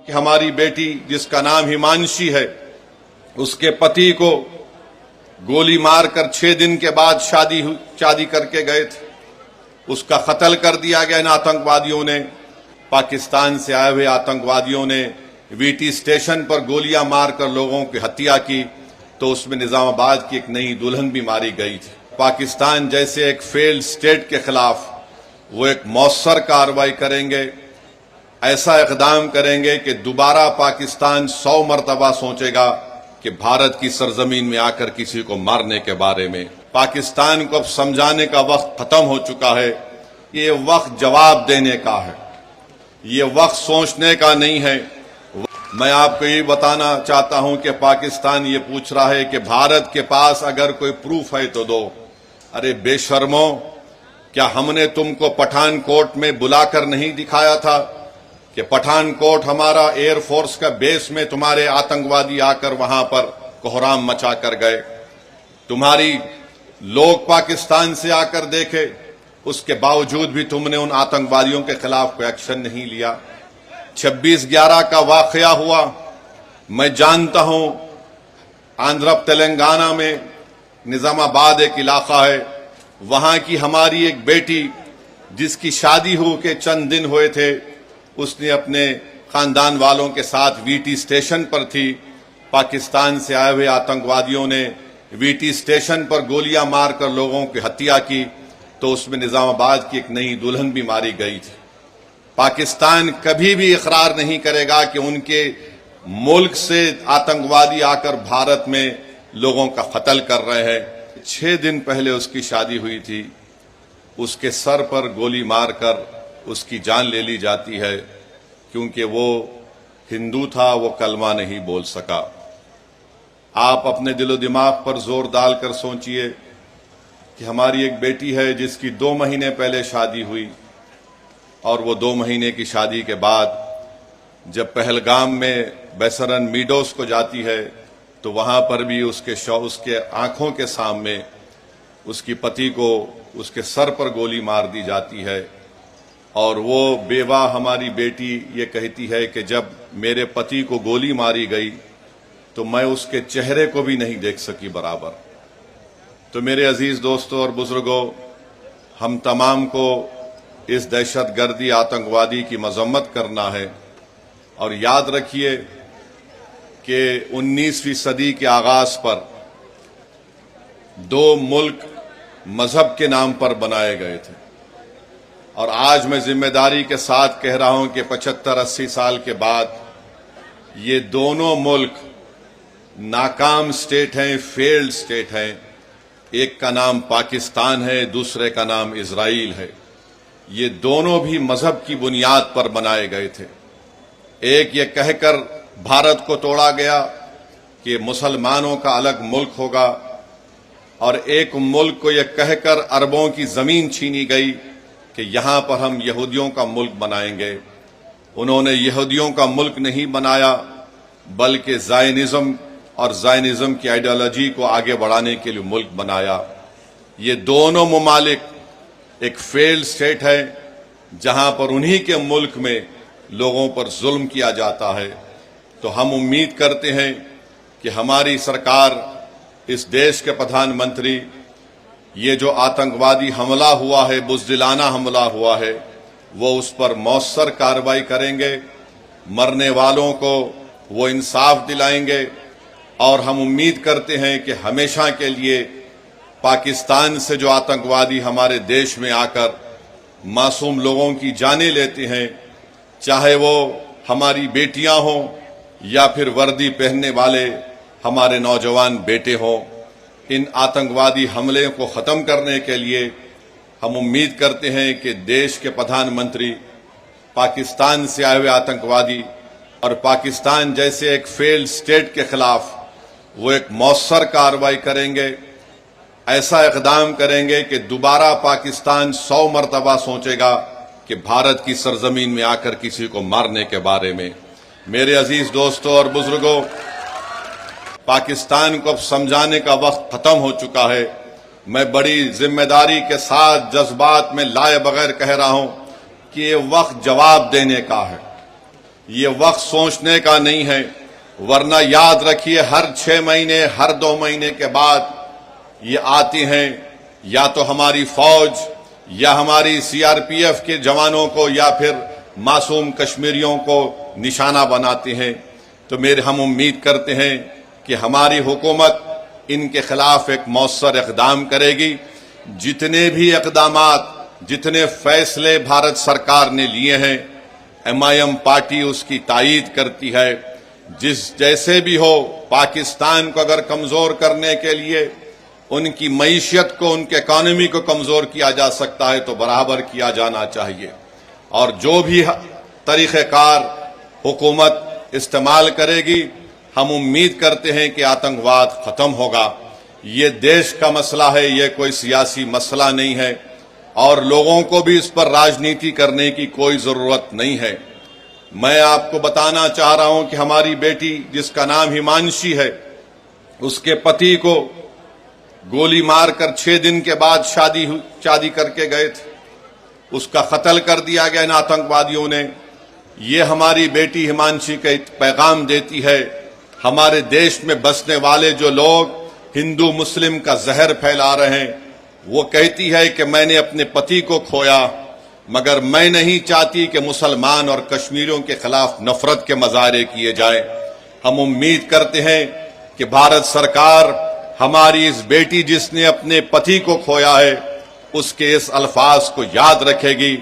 کہ ہماری بیٹی جس کا نام ہمانشی ہے، اس کے پتی کو گولی مار کر 6 دن کے بعد شادی کر کے گئے تھے، اس کا قتل کر دیا گیا ان آتنکوادیوں نے۔ پاکستان سے آئے ہوئے آتنکوادیوں نے وی ٹی اسٹیشن پر گولیاں مار کر لوگوں کی ہتیا کی، تو اس میں نظام آباد کی ایک نئی دلہن بھی ماری گئی تھی۔ پاکستان جیسے ایک فیلڈ اسٹیٹ کے خلاف وہ ایک مؤثر کارروائی کریں گے، ایسا اقدام کریں گے کہ دوبارہ پاکستان 100 مرتبہ سوچے گا کہ بھارت کی سرزمین میں آ کر کسی کو مارنے کے بارے میں۔ پاکستان کو اب سمجھانے کا وقت ختم ہو چکا ہے، یہ وقت جواب دینے کا ہے، یہ وقت سوچنے کا نہیں ہے۔ میں آپ کو یہ بتانا چاہتا ہوں کہ پاکستان یہ پوچھ رہا ہے کہ بھارت کے پاس اگر کوئی پروف ہے تو دو۔ ارے بے شرمو، کیا ہم نے تم کو پٹھان کوٹ میں بلا کر نہیں دکھایا تھا کہ پٹھان کوٹ ہمارا ایئر فورس کا بیس میں تمہارے آتنکوادی آ کر وہاں پر کوہرام مچا کر گئے؟ تمہاری لوگ پاکستان سے آ کر دیکھے، اس کے باوجود بھی تم نے ان آتنکوادیوں کے خلاف کوئی ایکشن نہیں لیا۔ 26/11 کا واقعہ ہوا، میں جانتا ہوں آندھرا تلنگانہ میں نظام آباد ایک علاقہ ہے، وہاں کی ہماری ایک بیٹی جس کی شادی ہو کے چند دن ہوئے تھے، اس نے اپنے خاندان والوں کے ساتھ وی ٹی اسٹیشن پر تھی، پاکستان سے آئے ہوئے آتنکوادیوں نے وی ٹی اسٹیشن پر گولیاں مار کر لوگوں کی ہتیا کی، تو اس میں نظام آباد کی ایک نئی دلہن بھی ماری گئی تھی۔ پاکستان کبھی بھی اقرار نہیں کرے گا کہ ان کے ملک سے آتنکوادی آ کر بھارت میں لوگوں کا قتل کر رہے ہیں۔ 6 دن پہلے اس کی شادی ہوئی تھی، اس کے سر پر گولی مار کر اس کی جان لے لی جاتی ہے کیونکہ وہ ہندو تھا، وہ کلمہ نہیں بول سکا۔ آپ اپنے دل و دماغ پر زور ڈال کر سوچئے کہ ہماری ایک بیٹی ہے جس کی 2 مہینے پہلے شادی ہوئی، اور وہ 2 مہینے کی شادی کے بعد جب پہلگام میں بیسرن میڈوز کو جاتی ہے تو وہاں پر بھی اس کے آنکھوں کے سامنے اس کی پتی کو اس کے سر پر گولی مار دی جاتی ہے، اور وہ بیوہ ہماری بیٹی یہ کہتی ہے کہ جب میرے پتی کو گولی ماری گئی تو میں اس کے چہرے کو بھی نہیں دیکھ سکی برابر۔ تو میرے عزیز دوستوں اور بزرگوں، ہم تمام کو اس دہشت گردی آتنکوادی کی مذمت کرنا ہے، اور یاد رکھیے کہ 19ویں صدی کے آغاز پر 2 ملک مذہب کے نام پر بنائے گئے تھے، اور آج میں ذمہ داری کے ساتھ کہہ رہا ہوں کہ 75-80 سال کے بعد یہ دونوں ملک ناکام سٹیٹ ہیں، فیلڈ سٹیٹ ہیں۔ ایک کا نام پاکستان ہے، دوسرے کا نام اسرائیل ہے۔ یہ دونوں بھی مذہب کی بنیاد پر بنائے گئے تھے۔ ایک یہ کہہ کر بھارت کو توڑا گیا کہ مسلمانوں کا الگ ملک ہوگا، اور ایک ملک کو یہ کہہ کر عربوں کی زمین چھینی گئی کہ یہاں پر ہم یہودیوں کا ملک بنائیں گے۔ انہوں نے یہودیوں کا ملک نہیں بنایا، بلکہ زائنزم کی آئیڈیالوجی کو آگے بڑھانے کے لیے ملک بنایا۔ یہ دونوں ممالک ایک فیلڈ سٹیٹ ہے جہاں پر انہی کے ملک میں لوگوں پر ظلم کیا جاتا ہے۔ تو ہم امید کرتے ہیں کہ ہماری سرکار، اس دیش کے پردھان منتری، یہ جو آتنکوادی حملہ ہوا ہے، بزدلانہ حملہ ہوا ہے، وہ اس پر مؤثر کارروائی کریں گے، مرنے والوں کو وہ انصاف دلائیں گے، اور ہم امید کرتے ہیں کہ ہمیشہ کے لیے پاکستان سے جو آتنکوادی ہمارے دیش میں آ کر معصوم لوگوں کی جانیں لیتے ہیں، چاہے وہ ہماری بیٹیاں ہوں یا پھر وردی پہننے والے ہمارے نوجوان بیٹے ہوں، ان آتنکوادی حملے کو ختم کرنے کے لیے ہم امید کرتے ہیں کہ دیش کے پردھان منتری پاکستان سے آئے ہوئے آتنکوادی اور پاکستان جیسے ایک فیلڈ سٹیٹ کے خلاف وہ ایک مؤثر کارروائی کریں گے، ایسا اقدام کریں گے کہ دوبارہ پاکستان 100 مرتبہ سوچے گا کہ بھارت کی سرزمین میں آ کر کسی کو مارنے کے بارے میں۔ میرے عزیز دوستوں اور بزرگوں، پاکستان کو اب سمجھانے کا وقت ختم ہو چکا ہے۔ میں بڑی ذمہ داری کے ساتھ جذبات میں لائے بغیر کہہ رہا ہوں کہ یہ وقت جواب دینے کا ہے، یہ وقت سوچنے کا نہیں ہے، ورنہ یاد رکھیے ہر 6 مہینے ہر 2 مہینے کے بعد یہ آتی ہیں، یا تو ہماری فوج یا ہماری CRPF کے جوانوں کو یا پھر معصوم کشمیریوں کو نشانہ بناتے ہیں۔ تو ہم امید کرتے ہیں کہ ہماری حکومت ان کے خلاف ایک مؤثر اقدام کرے گی۔ جتنے بھی اقدامات، جتنے فیصلے بھارت سرکار نے لیے ہیں، MIM پارٹی اس کی تائید کرتی ہے۔ جیسے بھی ہو، پاکستان کو اگر کمزور کرنے کے لیے ان کی معیشت کو، ان کے اکانومی کو کمزور کیا جا سکتا ہے تو برابر کیا جانا چاہیے، اور جو بھی طریقہ کار حکومت استعمال کرے گی، ہم امید کرتے ہیں کہ آتنکواد ختم ہوگا۔ یہ دیش کا مسئلہ ہے، یہ کوئی سیاسی مسئلہ نہیں ہے، اور لوگوں کو بھی اس پر راجنیتی کرنے کی کوئی ضرورت نہیں ہے۔ میں آپ کو بتانا چاہ رہا ہوں کہ ہماری بیٹی جس کا نام ہمانشی ہے، اس کے پتی کو گولی مار کر 6 دن کے بعد شادی کر کے گئے تھے، اس کا قتل کر دیا گیا ان آتنکوادیوں نے۔ یہ ہماری بیٹی ہمانشی کا ایک پیغام دیتی ہے، ہمارے دیش میں بسنے والے جو لوگ ہندو مسلم کا زہر پھیلا رہے ہیں، وہ کہتی ہے کہ میں نے اپنے پتی کو کھویا، مگر میں نہیں چاہتی کہ مسلمان اور کشمیریوں کے خلاف نفرت کے مظاہرے کیے جائیں۔ ہم امید کرتے ہیں کہ بھارت سرکار ہماری اس بیٹی جس نے اپنے پتی کو کھویا ہے، اس کے اس الفاظ کو یاد رکھے گی